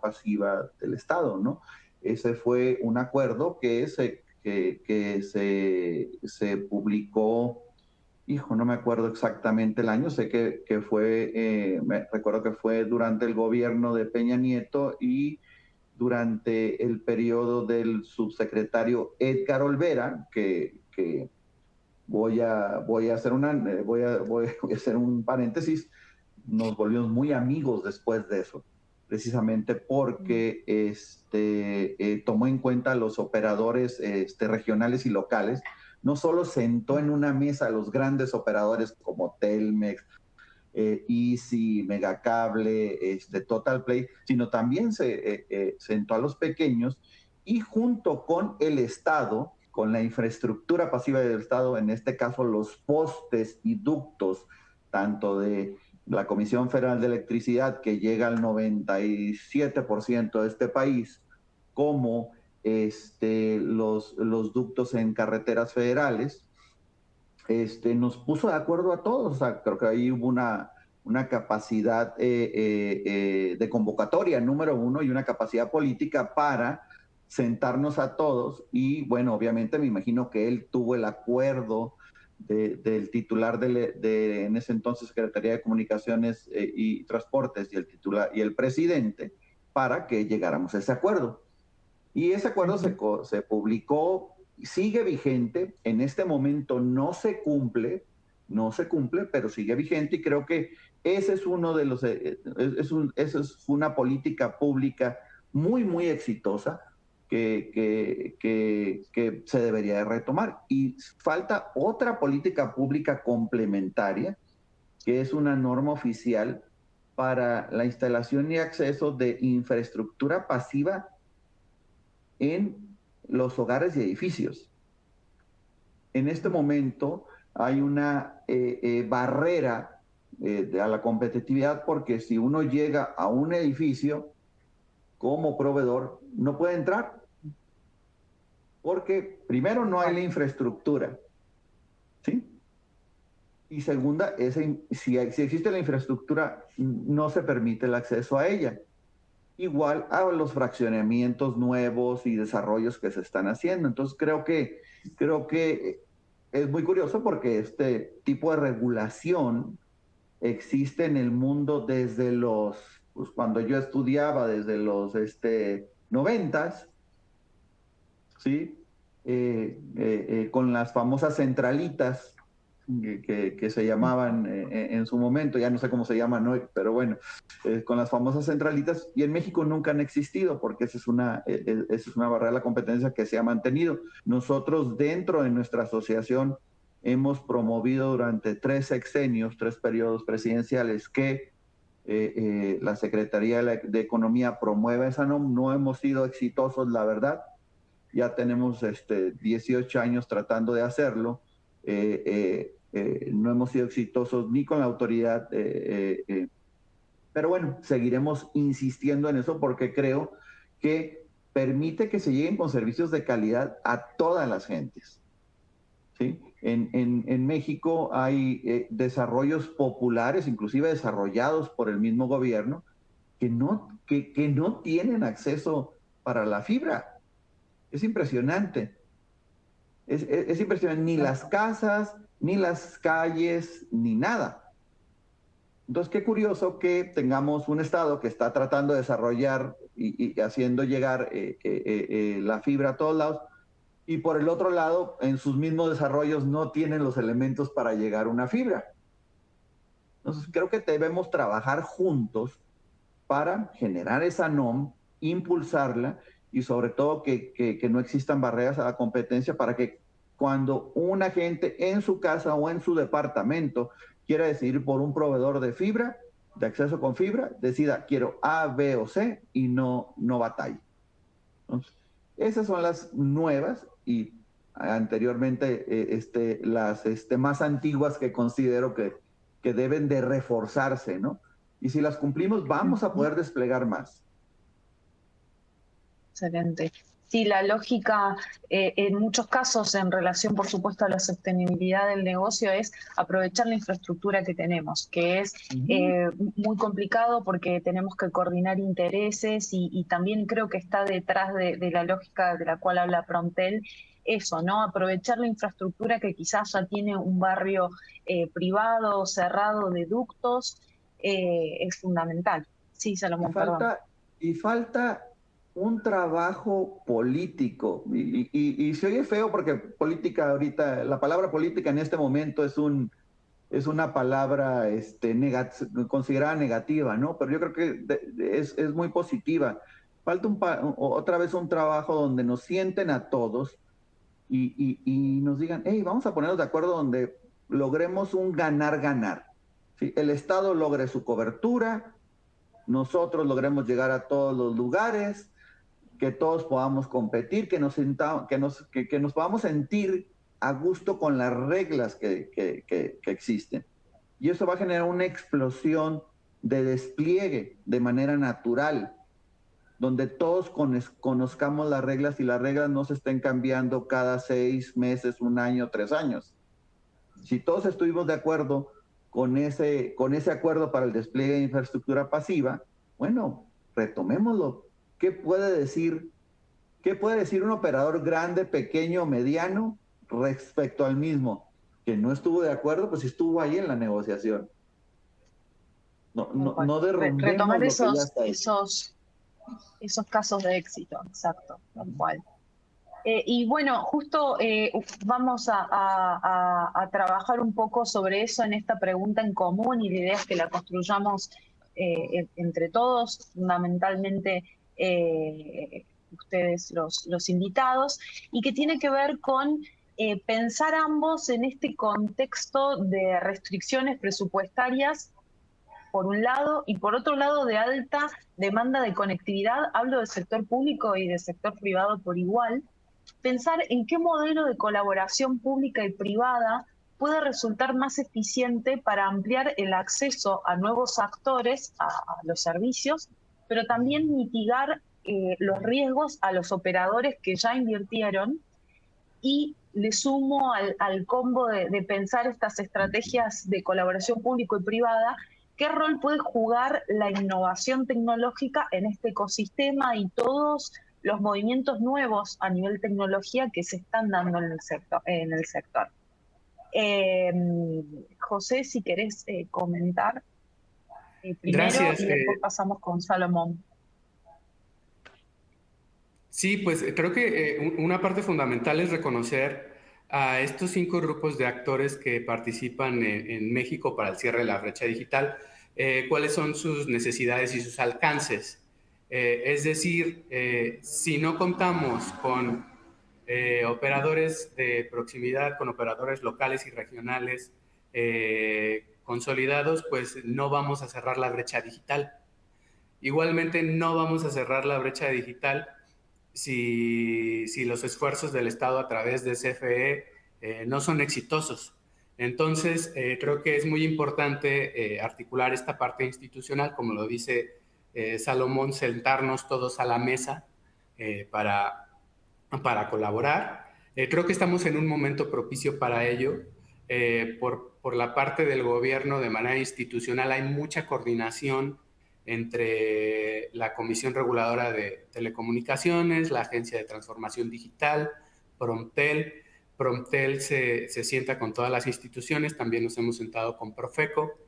pasiva del Estado, ¿no? Ese fue un acuerdo que se publicó, no me acuerdo exactamente el año, sé que fue, me recuerdo que fue durante el gobierno de Peña Nieto y durante el periodo del subsecretario Edgar Olvera, que voy a hacer un paréntesis. Nos volvimos muy amigos después de eso, precisamente porque tomó en cuenta a los operadores regionales y locales. No solo sentó en una mesa a los grandes operadores como Telmex, Easy, Megacable, Total Play, sino también sentó a los pequeños, y junto con el Estado, con la infraestructura pasiva del Estado, en este caso los postes y ductos, tanto de la Comisión Federal de Electricidad, que llega al 97% de este país, como los ductos en carreteras federales, nos puso de acuerdo a todos. O sea, creo que ahí hubo una capacidad de convocatoria, número uno, y una capacidad política para sentarnos a todos. Y bueno, obviamente me imagino que él tuvo el acuerdo del titular en ese entonces Secretaría de Comunicaciones y Transportes y el titular y el presidente para que llegáramos a ese acuerdo. Y ese acuerdo se publicó, sigue vigente, en este momento no se cumple, pero sigue vigente, y creo que ese es uno de los, eso es una política pública muy, muy exitosa que se debería de retomar. Y falta otra política pública complementaria, que es una norma oficial para la instalación y acceso de infraestructura pasiva en los hogares y edificios. En este momento hay una barrera a la competitividad, porque si uno llega a un edificio como proveedor, no puede entrar, porque primero no hay la infraestructura, ¿sí? Y segunda, si existe la infraestructura, no se permite el acceso a ella. Igual a los fraccionamientos nuevos y desarrollos que se están haciendo. Entonces creo que es muy curioso, porque este tipo de regulación existe en el mundo desde pues cuando yo estudiaba, desde los 90s, ¿sí? Con las famosas centralitas que se llamaban en su momento, ya no sé cómo se llaman hoy, pero bueno, con las famosas centralitas, y en México nunca han existido, porque esa es una barrera de la competencia que se ha mantenido. Nosotros, dentro de nuestra asociación, hemos promovido durante 3 sexenios, 3 periodos presidenciales, que la Secretaría de Economía promueva esa NOM. No hemos sido exitosos, la verdad. Ya tenemos 18 años tratando de hacerlo. No hemos sido exitosos ni con la autoridad, pero bueno, seguiremos insistiendo en eso, porque creo que permite que se lleguen con servicios de calidad a todas las gentes, ¿sí? En México hay desarrollos populares, inclusive desarrollados por el mismo gobierno, que no tienen acceso para la fibra. Es impresionante. Es impresionante, ni las casas, ni las calles, ni nada. Entonces, qué curioso que tengamos un Estado que está tratando de desarrollar y haciendo llegar la fibra a todos lados, y por el otro lado, en sus mismos desarrollos no tienen los elementos para llegar a una fibra. Entonces, creo que debemos trabajar juntos para generar esa NOM, impulsarla, y sobre todo que no existan barreras a la competencia, para que cuando una gente en su casa o en su departamento quiera decidir por un proveedor de fibra, de acceso con fibra, decida quiero A, B o C, y no batalle. Entonces, esas son las nuevas, y anteriormente las más antiguas, que considero que deben de reforzarse, ¿no? Y si las cumplimos, vamos a poder desplegar más. Excelente. Sí, la lógica en muchos casos, en relación, por supuesto, a la sostenibilidad del negocio, es aprovechar la infraestructura que tenemos, que es muy complicado, porque tenemos que coordinar intereses, y también creo que está detrás de la lógica de la cual habla Prontel, eso, ¿no? Aprovechar la infraestructura que quizás ya tiene un barrio privado, cerrado, de ductos, es fundamental. Sí, Salomón, perdón. Y falta un trabajo político, y se oye feo, porque política ahorita, la palabra política en este momento es una palabra considerada negativa, ¿no? Pero yo creo que es muy positiva. Falta otra vez un trabajo donde nos sienten a todos y nos digan, hey, vamos a ponernos de acuerdo, donde logremos un ganar-ganar, ¿sí? El Estado logre su cobertura, nosotros logremos llegar a todos los lugares, que todos podamos competir, que nos podamos sentir a gusto con las reglas que existen. Y eso va a generar una explosión de despliegue de manera natural, donde todos conozcamos las reglas, y las reglas no se estén cambiando cada 6 meses, 1 año, 3 años. Si todos estuvimos de acuerdo con ese acuerdo para el despliegue de infraestructura pasiva, bueno, retomémoslo. ¿Qué puede decir un operador grande, pequeño, mediano respecto al mismo? Que no estuvo de acuerdo, pues estuvo ahí en la negociación. No derrumbemos Retomar lo que ya está ahí. esos casos de éxito, exacto, tal cual. Y bueno, justo vamos a trabajar un poco sobre eso en esta pregunta en común, y la idea es que la construyamos entre todos, fundamentalmente ustedes los invitados, y que tiene que ver con pensar ambos en este contexto de restricciones presupuestarias por un lado, y por otro lado de alta demanda de conectividad. Hablo del sector público y del sector privado por igual. Pensar en qué modelo de colaboración pública y privada puede resultar más eficiente para ampliar el acceso a nuevos actores, a los servicios, pero también mitigar los riesgos a los operadores que ya invirtieron. Y le sumo al combo de pensar estas estrategias de colaboración público y privada, ¿qué rol puede jugar la innovación tecnológica en este ecosistema y todos los movimientos nuevos a nivel tecnología que se están dando en el sector? José, si querés comentar primero. Gracias. Y después pasamos con Salomón. Sí, pues creo que una parte fundamental es reconocer a estos 5 grupos de actores que participan en México para el cierre de la brecha digital, cuáles son sus necesidades y sus alcances. Es decir, si no contamos con operadores de proximidad, con operadores locales y regionales consolidados, pues no vamos a cerrar la brecha digital. Igualmente, no vamos a cerrar la brecha digital si los esfuerzos del Estado a través de CFE no son exitosos. Entonces, creo que es muy importante articular esta parte institucional, como lo dice Salomón, sentarnos todos a la mesa para colaborar. Creo que estamos en un momento propicio para ello. Por la parte del gobierno, de manera institucional, hay mucha coordinación entre la Comisión Reguladora de Telecomunicaciones, la Agencia de Transformación Digital, Promptel. Promptel se sienta con todas las instituciones, también nos hemos sentado con Profeco.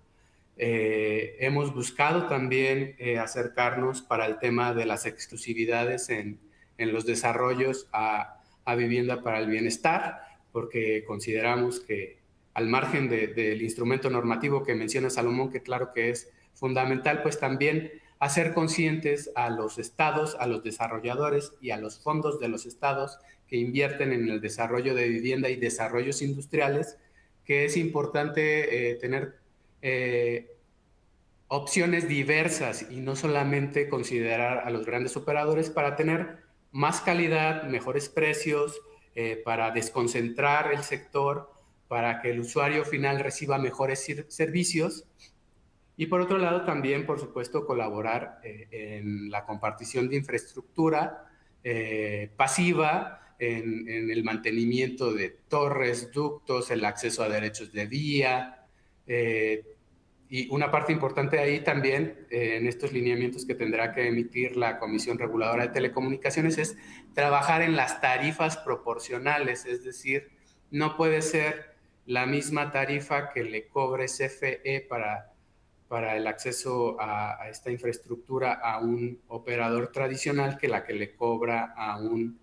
Hemos buscado también acercarnos para el tema de las exclusividades en los desarrollos a vivienda para el bienestar, porque consideramos que al margen del instrumento normativo que menciona Salomón, que claro que es fundamental, pues también hacer conscientes a los estados, a los desarrolladores y a los fondos de los estados que invierten en el desarrollo de vivienda y desarrollos industriales, que es importante tener opciones diversas y no solamente considerar a los grandes operadores para tener más calidad, mejores precios, para desconcentrar el sector, para que el usuario final reciba mejores servicios. Y por otro lado, también, por supuesto, colaborar en la compartición de infraestructura pasiva, en el mantenimiento de torres, ductos, el acceso a derechos de vía. Y una parte importante ahí también, en estos lineamientos que tendrá que emitir la Comisión Reguladora de Telecomunicaciones, es trabajar en las tarifas proporcionales. Es decir, no puede ser la misma tarifa que le cobre CFE para el acceso a esta infraestructura a un operador tradicional que la que le cobra a un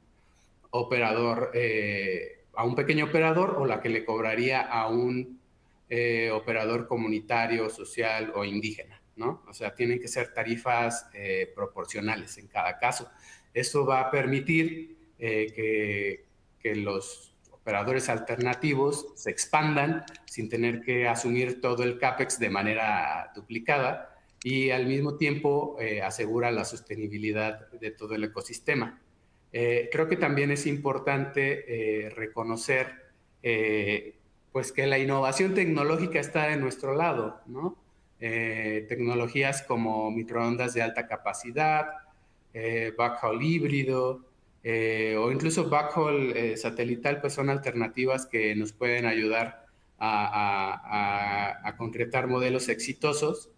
operador, a un pequeño operador, o la que le cobraría a un operador comunitario, social o indígena, ¿no? O sea, tienen que ser tarifas proporcionales en cada caso. Eso va a permitir que los operadores alternativos se expandan sin tener que asumir todo el CAPEX de manera duplicada, y al mismo tiempo asegura la sostenibilidad de todo el ecosistema. Creo que también es importante reconocer pues que la innovación tecnológica está de nuestro lado, ¿no? Tecnologías como microondas de alta capacidad, backhaul híbrido, o incluso backhaul satelital, pues son alternativas que nos pueden ayudar a concretar modelos exitosos.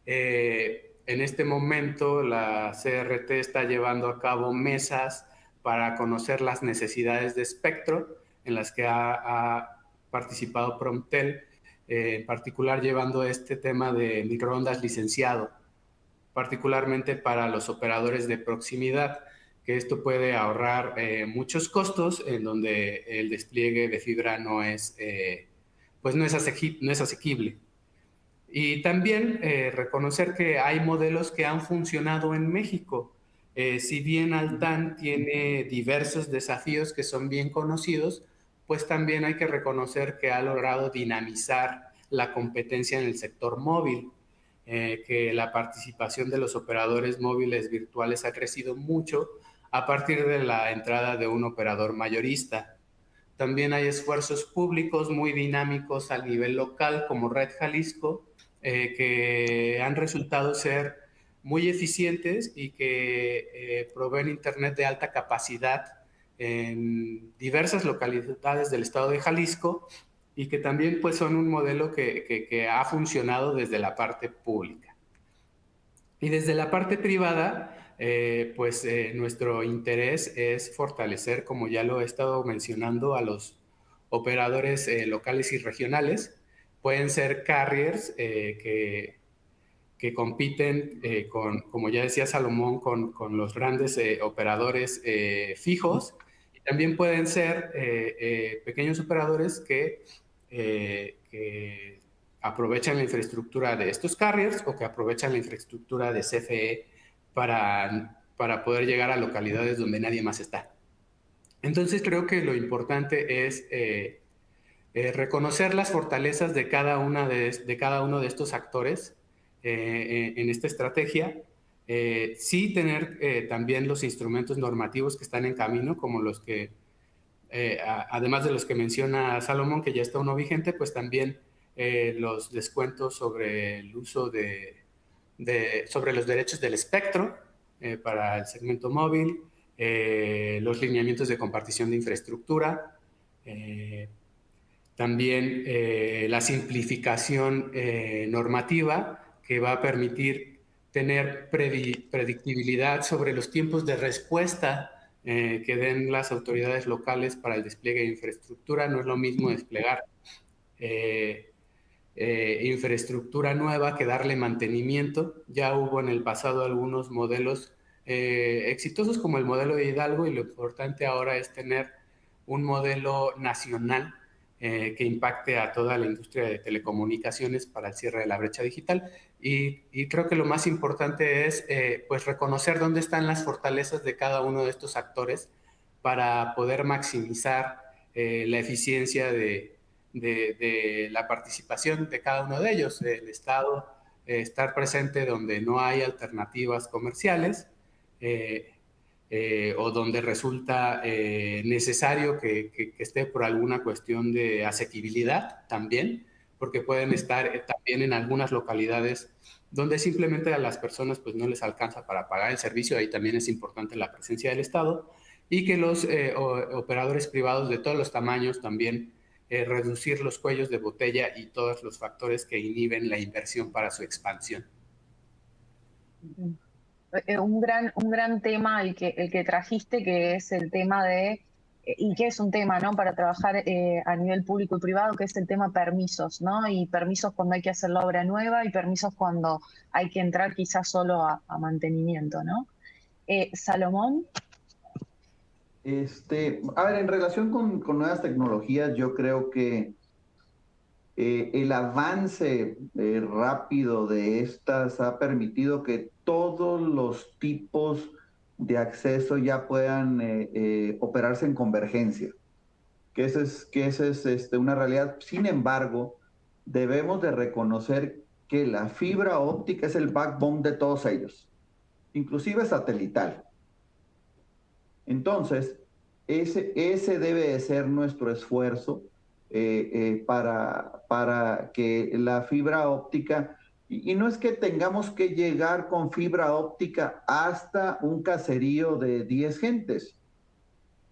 En este momento la CRT está llevando a cabo mesas para conocer las necesidades de espectro en las que ha participado Promptel, en particular llevando este tema de microondas licenciado, particularmente para los operadores de proximidad, que esto puede ahorrar muchos costos en donde el despliegue de fibra no es asequible. Y también reconocer que hay modelos que han funcionado en México. Si bien Altán tiene diversos desafíos que son bien conocidos, pues también hay que reconocer que ha logrado dinamizar la competencia en el sector móvil, que la participación de los operadores móviles virtuales ha crecido mucho a partir de la entrada de un operador mayorista. También hay esfuerzos públicos muy dinámicos a nivel local, como Red Jalisco, que han resultado ser muy eficientes y que proveen internet de alta capacidad en diversas localidades del estado de Jalisco y que también pues, son un modelo que ha funcionado desde la parte pública. Y desde la parte privada, nuestro interés es fortalecer, como ya lo he estado mencionando, a los operadores locales y regionales. Pueden ser carriers que compiten, como ya decía Salomón, con los grandes operadores fijos. Y también pueden ser pequeños operadores que aprovechan la infraestructura de estos carriers o que aprovechan la infraestructura de CFE para poder llegar a localidades donde nadie más está. Entonces creo que lo importante es reconocer las fortalezas de cada uno de estos actores en esta estrategia. Sí tener también los instrumentos normativos que están en camino, como los que, además de los que menciona Salomón, que ya está uno vigente, pues también los descuentos sobre el uso sobre los derechos del espectro para el segmento móvil, los lineamientos de compartición de infraestructura, también la simplificación normativa que va a permitir tener predictibilidad sobre los tiempos de respuesta que den las autoridades locales para el despliegue de infraestructura. No es lo mismo desplegar infraestructura nueva que darle mantenimiento. Ya hubo en el pasado algunos modelos exitosos como el modelo de Hidalgo y lo importante ahora es tener un modelo nacional que impacte a toda la industria de telecomunicaciones para el cierre de la brecha digital. Y creo que lo más importante es pues reconocer dónde están las fortalezas de cada uno de estos actores para poder maximizar la eficiencia de la participación de cada uno de ellos. El Estado estar presente donde no hay alternativas comerciales o donde resulta necesario que esté por alguna cuestión de asequibilidad también, porque pueden estar también en algunas localidades donde simplemente a las personas pues no les alcanza para pagar el servicio. Ahí también es importante la presencia del Estado y que los operadores privados de todos los tamaños también reducir los cuellos de botella y todos los factores que inhiben la inversión para su expansión. Un gran tema el que trajiste, que es el tema de, y que es un tema, ¿no?, para trabajar a nivel público y privado, que es el tema permisos, ¿no? Y permisos cuando hay que hacer la obra nueva y permisos cuando hay que entrar quizás solo a mantenimiento, ¿no? Salomón. A ver, en relación con nuevas tecnologías, yo creo que el avance rápido de estas ha permitido que todos los tipos de acceso ya puedan operarse en convergencia, que esa es una realidad. Sin embargo, debemos de reconocer que la fibra óptica es el backbone de todos ellos, inclusive satelital. Entonces, ese debe de ser nuestro esfuerzo para que la fibra óptica, y no es que tengamos que llegar con fibra óptica hasta un caserío de 10 gentes,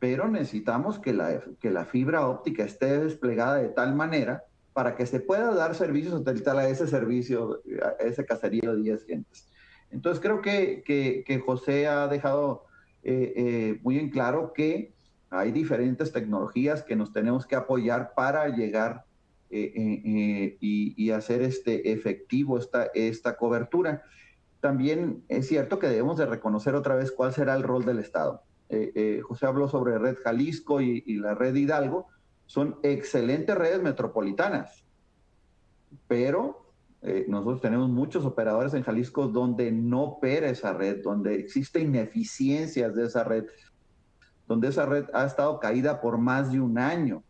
pero necesitamos que la fibra óptica esté desplegada de tal manera para que se pueda dar servicio satelital a ese servicio, a ese caserío de 10 gentes. Entonces creo que José ha dejado muy en claro que hay diferentes tecnologías que nos tenemos que apoyar para llegar y hacer efectivo esta cobertura. También es cierto que debemos de reconocer otra vez cuál será el rol del Estado. José habló sobre Red Jalisco y la Red Hidalgo. Son excelentes redes metropolitanas, pero nosotros tenemos muchos operadores en Jalisco donde no opera esa red, donde existen ineficiencias de esa red, donde esa red ha estado caída por más de un año.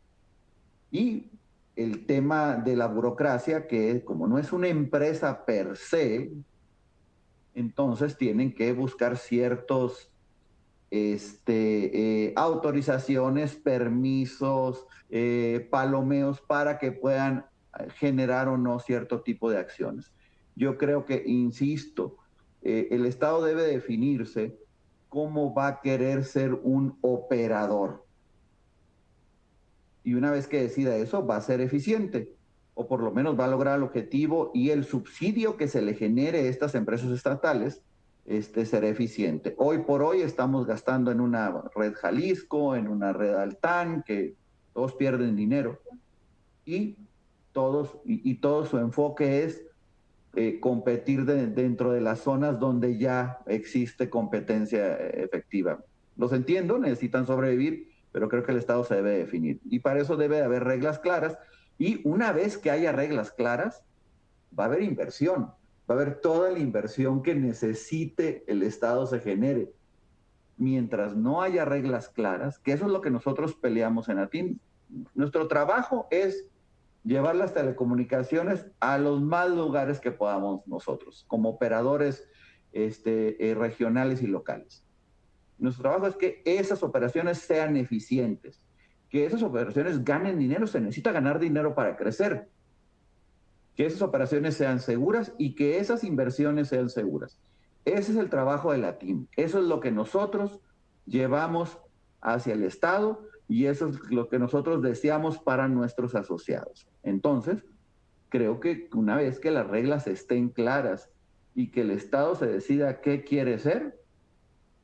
Y el tema de la burocracia, que como no es una empresa per se, entonces tienen que buscar ciertos autorizaciones, permisos, palomeos para que puedan generar o no cierto tipo de acciones. Yo creo que, insisto, el Estado debe definirse cómo va a querer ser un operador. Y una vez que decida eso, va a ser eficiente, o por lo menos va a lograr el objetivo, y el subsidio que se le genere a estas empresas estatales será eficiente. Hoy por hoy estamos gastando en una red Jalisco, en una red Altán, que todos pierden dinero, y todo su enfoque es competir dentro de las zonas donde ya existe competencia efectiva. Los entiendo, necesitan sobrevivir, pero creo que el Estado se debe definir. Y para eso debe haber reglas claras, y una vez que haya reglas claras, va a haber inversión. Va a haber toda la inversión que necesite el Estado se genere. Mientras no haya reglas claras, que eso es lo que nosotros peleamos en ATIM. Nuestro trabajo es llevar las telecomunicaciones a los más lugares que podamos nosotros, como operadores regionales y locales. Nuestro trabajo es que esas operaciones sean eficientes, que esas operaciones ganen dinero. Se necesita ganar dinero para crecer. Que esas operaciones sean seguras y que esas inversiones sean seguras. Ese es el trabajo de la TIM. Eso es lo que nosotros llevamos hacia el Estado y eso es lo que nosotros deseamos para nuestros asociados. Entonces, creo que una vez que las reglas estén claras y que el Estado se decida qué quiere ser,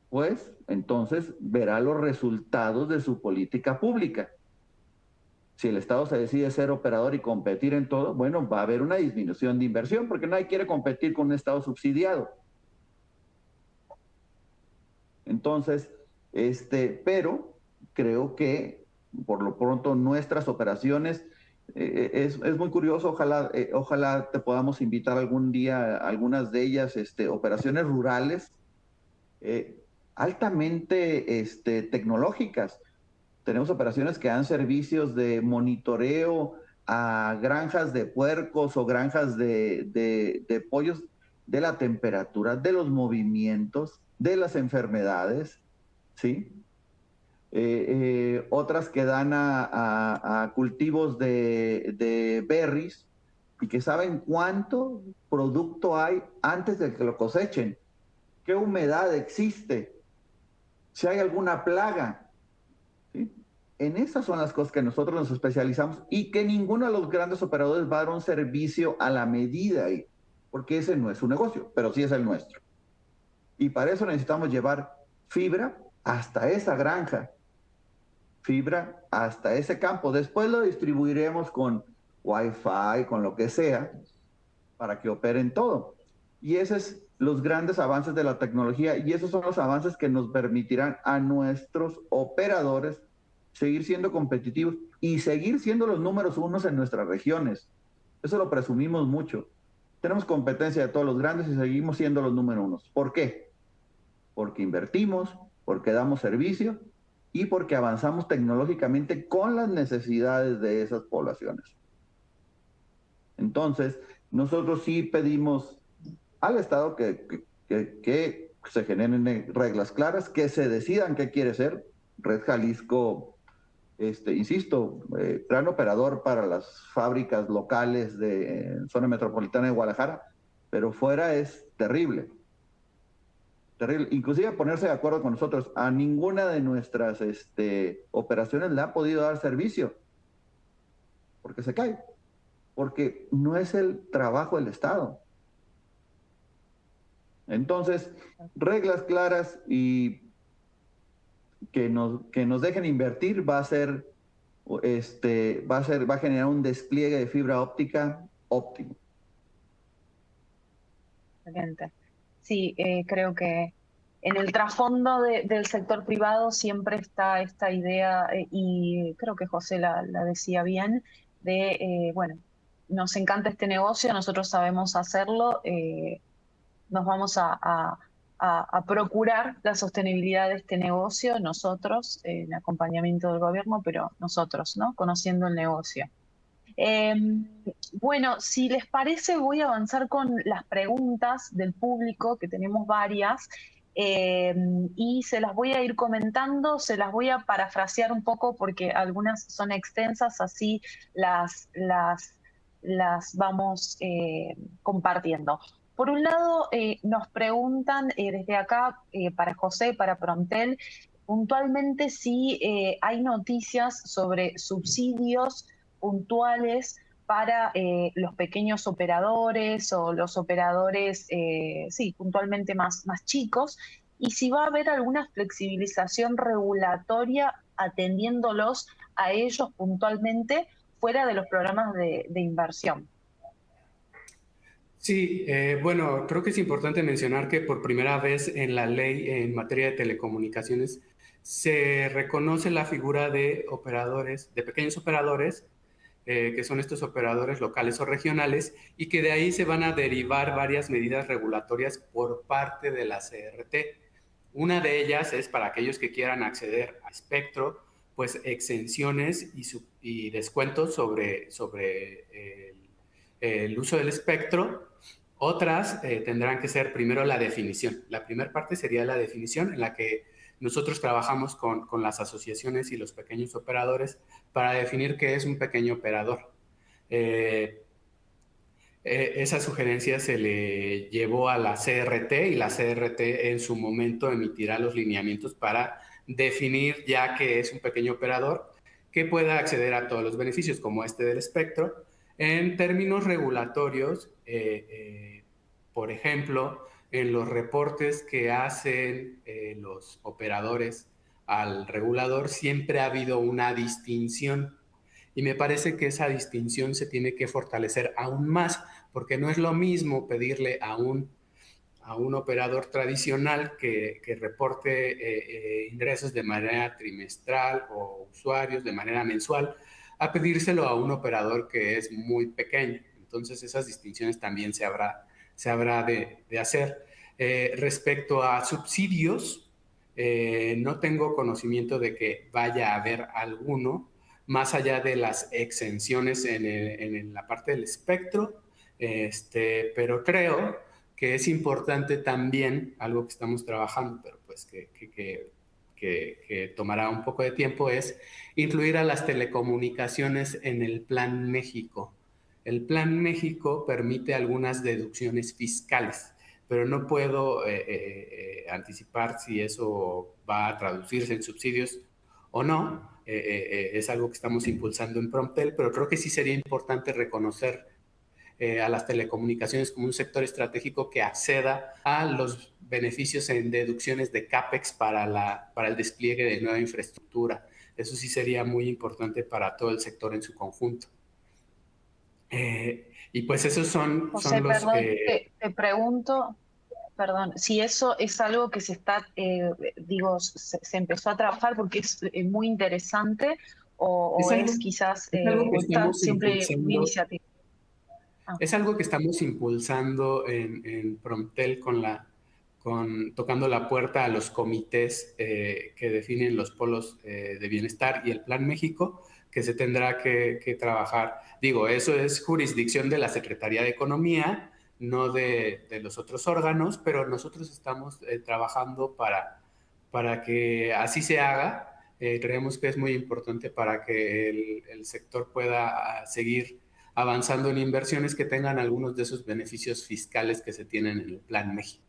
pues entonces verá los resultados de su política pública. Si el Estado se decide ser operador y competir en todo, bueno, va a haber una disminución de inversión porque nadie quiere competir con un Estado subsidiado. Entonces, pero creo que por lo pronto nuestras operaciones, es muy curioso, ojalá te podamos invitar algún día a algunas de ellas, operaciones rurales, altamente tecnológicas. Tenemos operaciones que dan servicios de monitoreo a granjas de puercos o granjas de pollos, de la temperatura, de los movimientos, de las enfermedades, ¿sí? Otras que dan a cultivos de berries y que saben cuánto producto hay antes de que lo cosechen, qué humedad existe, si hay alguna plaga. ¿Sí? En esas son las cosas que nosotros nos especializamos y que ninguno de los grandes operadores va a dar un servicio a la medida, porque ese no es su negocio, pero sí es el nuestro. Y para eso necesitamos llevar fibra hasta esa granja, fibra hasta ese campo. Después lo distribuiremos con Wi-Fi, con lo que sea, para que operen todo. Y esos son los grandes avances de la tecnología y esos son los avances que nos permitirán a nuestros operadores seguir siendo competitivos y seguir siendo los números unos en nuestras regiones. Eso lo presumimos mucho. Tenemos competencia de todos los grandes y seguimos siendo los números unos. ¿Por qué? Porque invertimos, porque damos servicio y porque avanzamos tecnológicamente con las necesidades de esas poblaciones. Entonces, nosotros sí pedimos al Estado que se generen reglas claras, que se decidan qué quiere ser. Red Jalisco, insisto, gran operador para las fábricas locales de zona metropolitana de Guadalajara, pero fuera es terrible. terrible. Inclusive ponerse de acuerdo con nosotros. A ninguna de nuestras operaciones le ha podido dar servicio porque se cae, porque no es el trabajo del Estado. Entonces, reglas claras y que nos dejen invertir va a generar un despliegue de fibra óptica óptimo. Excelente. Sí, creo que en el trasfondo del sector privado siempre está esta idea, y creo que José la decía bien, de, bueno, nos encanta este negocio, nosotros sabemos hacerlo, nos vamos a procurar la sostenibilidad de este negocio, nosotros, en acompañamiento del gobierno, pero nosotros, ¿no? Conociendo el negocio. Bueno, si les parece, voy a avanzar con las preguntas del público, que tenemos varias, y se las voy a ir comentando, se las voy a parafrasear un poco porque algunas son extensas, así las vamos compartiendo. Por un lado, nos preguntan desde acá, para José, para Prontel, puntualmente si hay noticias sobre subsidios puntuales para los pequeños operadores o los operadores, sí, puntualmente más chicos, y si va a haber alguna flexibilización regulatoria atendiéndolos a ellos puntualmente fuera de los programas de inversión. Sí, bueno, creo que es importante mencionar que por primera vez en la ley en materia de telecomunicaciones se reconoce la figura de operadores, de pequeños operadores, que son estos operadores locales o regionales, y que de ahí se van a derivar varias medidas regulatorias por parte de la CRT. Una de ellas es para aquellos que quieran acceder a espectro, pues exenciones y descuentos sobre el uso del espectro. Otras tendrán que ser primero la definición. La primera parte sería la definición, en la que nosotros trabajamos con las asociaciones y los pequeños operadores para definir qué es un pequeño operador. Esa sugerencia se le llevó a la CRT y la CRT en su momento emitirá los lineamientos para definir ya qué es un pequeño operador que pueda acceder a todos los beneficios como este del espectro. En términos regulatorios, por ejemplo, en los reportes que hacen los operadores al regulador, siempre ha habido una distinción. Y me parece que esa distinción se tiene que fortalecer aún más, porque no es lo mismo pedirle a un operador tradicional que reporte ingresos de manera trimestral o usuarios de manera mensual, a pedírselo a un operador que es muy pequeño. Entonces esas distinciones también se habrá de hacer. Respecto a subsidios, no tengo conocimiento de que vaya a haber alguno, más allá de las exenciones en la parte del espectro, pero creo que es importante también, algo que estamos trabajando, pero pues que tomará un poco de tiempo, es incluir a las telecomunicaciones en el Plan México. El Plan México permite algunas deducciones fiscales, pero no puedo anticipar si eso va a traducirse en subsidios o no. Es algo que estamos impulsando en Promptel, pero creo que sí sería importante reconocer a las telecomunicaciones como un sector estratégico que acceda a los beneficios en deducciones de CAPEX para el despliegue de nueva infraestructura. Eso sí sería muy importante para todo el sector en su conjunto. Y pues esos son José, los... perdón, te pregunto, perdón, si eso es algo que se está, se empezó a trabajar porque es muy interesante o es quizás algo que o está estamos siempre una impulsando. iniciativa. Es algo que estamos impulsando en Promptel tocando la puerta a los comités que definen los polos de bienestar y el Plan México, que se tendrá que trabajar. Digo, eso es jurisdicción de la Secretaría de Economía, no de los otros órganos, pero nosotros estamos trabajando para que así se haga. Creemos que es muy importante para que el sector pueda seguir avanzando en inversiones que tengan algunos de esos beneficios fiscales que se tienen en el Plan México.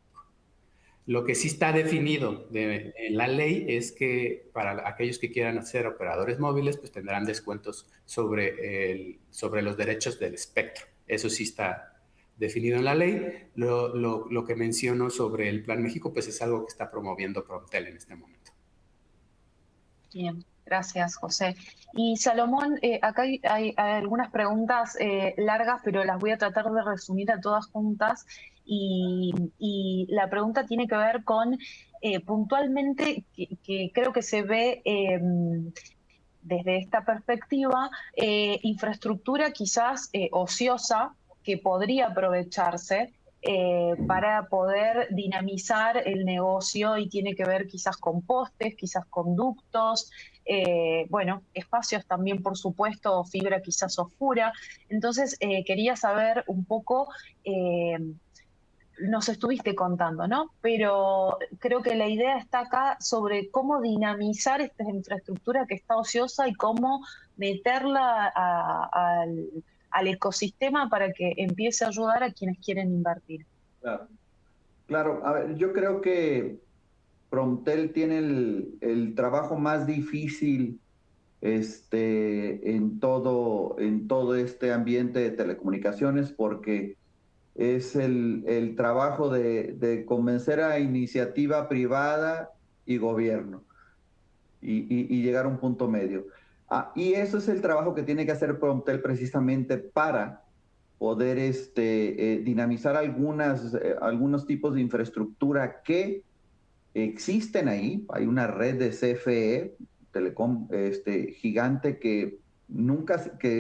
Lo que sí está definido en la ley es que para aquellos que quieran ser operadores móviles, pues tendrán descuentos sobre los derechos del espectro. Eso sí está definido en la ley. Lo que menciono sobre el Plan México, pues es algo que está promoviendo Promptel en este momento. Bien, gracias, José. Y Salomón, acá hay algunas preguntas largas, pero las voy a tratar de resumir a todas juntas. Y la pregunta tiene que ver con puntualmente, que creo que se ve desde esta perspectiva, infraestructura quizás ociosa que podría aprovecharse para poder dinamizar el negocio y tiene que ver quizás con postes, quizás con ductos, bueno, espacios también, por supuesto, fibra quizás oscura. Entonces, quería saber un poco, nos estuviste contando, ¿no? Pero creo que la idea está acá sobre cómo dinamizar esta infraestructura que está ociosa y cómo meterla al ecosistema para que empiece a ayudar a quienes quieren invertir. Claro. Claro, a ver, yo creo que Promptel tiene el trabajo más difícil en todo este ambiente de telecomunicaciones porque es el trabajo de convencer a iniciativa privada y gobierno y llegar a un punto medio. Y eso es el trabajo que tiene que hacer Promptel precisamente para poder dinamizar algunos tipos de infraestructura que existen ahí. Hay una red de CFE, Telecom, gigante que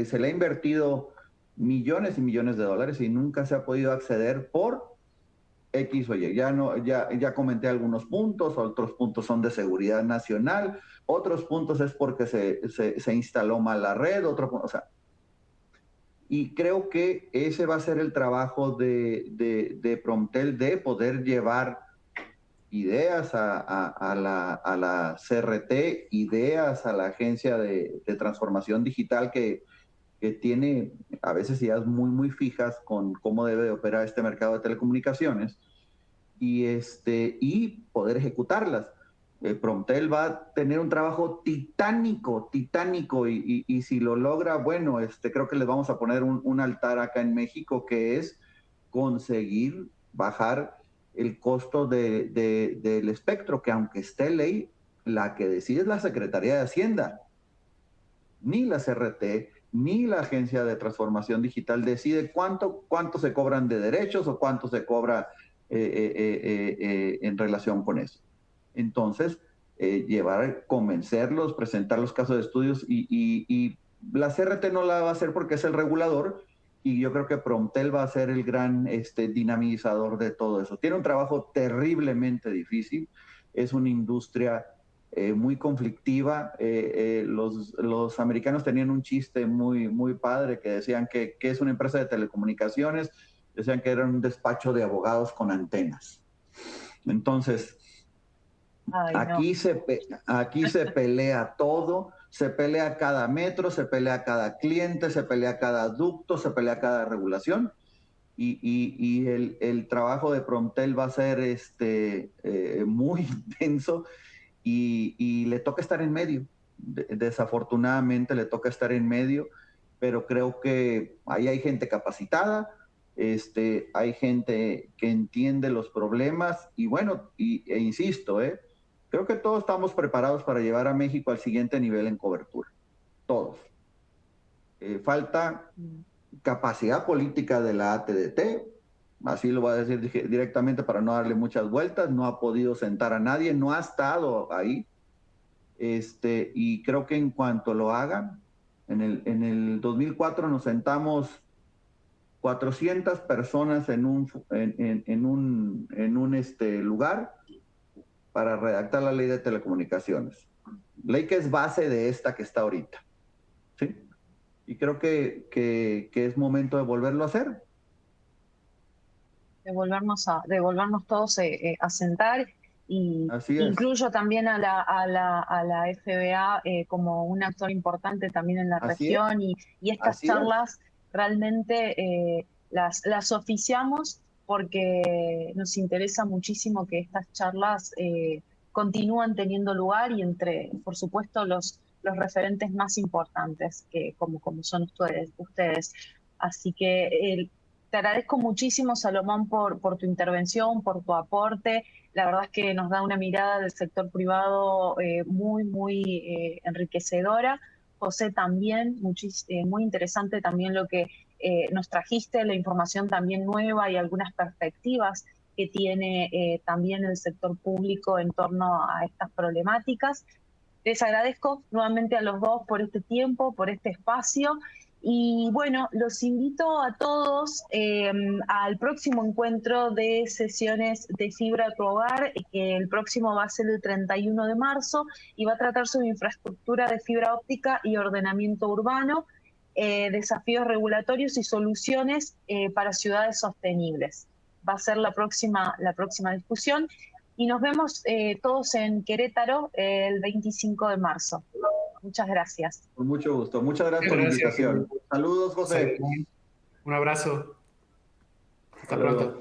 se le ha invertido millones y millones de dólares y nunca se ha podido acceder por X o Y. Ya comenté algunos puntos, otros puntos son de seguridad nacional, otros puntos es porque se instaló mal la red, o sea, y creo que ese va a ser el trabajo de Promptel, de poder llevar ideas a la CRT, ideas a la Agencia de Transformación Digital que tiene a veces ideas muy, muy fijas con cómo debe de operar este mercado de telecomunicaciones y poder ejecutarlas. Promptel va a tener un trabajo titánico y si lo logra, bueno, creo que les vamos a poner un altar acá en México que es conseguir bajar el costo del espectro, que aunque esté ley, la que decide es la Secretaría de Hacienda, ni la CRT, ni la Agencia de Transformación Digital decide cuánto se cobran de derechos o cuánto se cobra en relación con eso. Entonces, convencerlos, presentar los casos de estudios y la CRT no la va a hacer porque es el regulador y yo creo que Promptel va a ser el gran dinamizador de todo eso. Tiene un trabajo terriblemente difícil, es una industria muy conflictiva. Los americanos tenían un chiste muy, muy padre que decían que es una empresa de telecomunicaciones, decían que era un despacho de abogados con antenas. Entonces, aquí se pelea todo, se pelea cada metro, se pelea cada cliente, se pelea cada ducto, se pelea cada regulación. Y el trabajo de Promptel va a ser muy intenso y le toca estar en medio. Desafortunadamente le toca estar en medio, pero creo que ahí hay gente capacitada, hay gente que entiende los problemas y bueno, insisto, creo que todos estamos preparados para llevar a México al siguiente nivel en cobertura. Todos. Falta capacidad política de la AT&T, así lo voy a decir directamente para no darle muchas vueltas, no ha podido sentar a nadie, no ha estado ahí, y creo que en cuanto lo hagan, en el 2004 nos sentamos 400 personas en un lugar para redactar la ley de telecomunicaciones, ley que es base de esta que está ahorita, ¿sí? Y creo que es momento de volverlo a hacer. De volvernos todos a sentar y incluyo también a la FBA como un actor importante también en la región y estas charlas realmente las oficiamos porque nos interesa muchísimo que estas charlas continúen teniendo lugar y entre, por supuesto, los referentes más importantes, que como son ustedes. Así que te agradezco muchísimo, Salomón, por tu intervención, por tu aporte. La verdad es que nos da una mirada del sector privado muy enriquecedora. José, también, muy interesante también lo que nos trajiste, la información también nueva y algunas perspectivas que tiene también el sector público en torno a estas problemáticas. Les agradezco nuevamente a los dos por este tiempo, por este espacio. Y bueno, los invito a todos al próximo encuentro de sesiones de Fibra a tu Hogar, que el próximo va a ser el 31 de marzo y va a tratar sobre infraestructura de fibra óptica y ordenamiento urbano, desafíos regulatorios y soluciones para ciudades sostenibles. Va a ser la próxima discusión. Y nos vemos todos en Querétaro el 25 de marzo. Muchas gracias. Con mucho gusto. Muchas gracias por la invitación. Saludos, José. Un abrazo. Hasta pronto.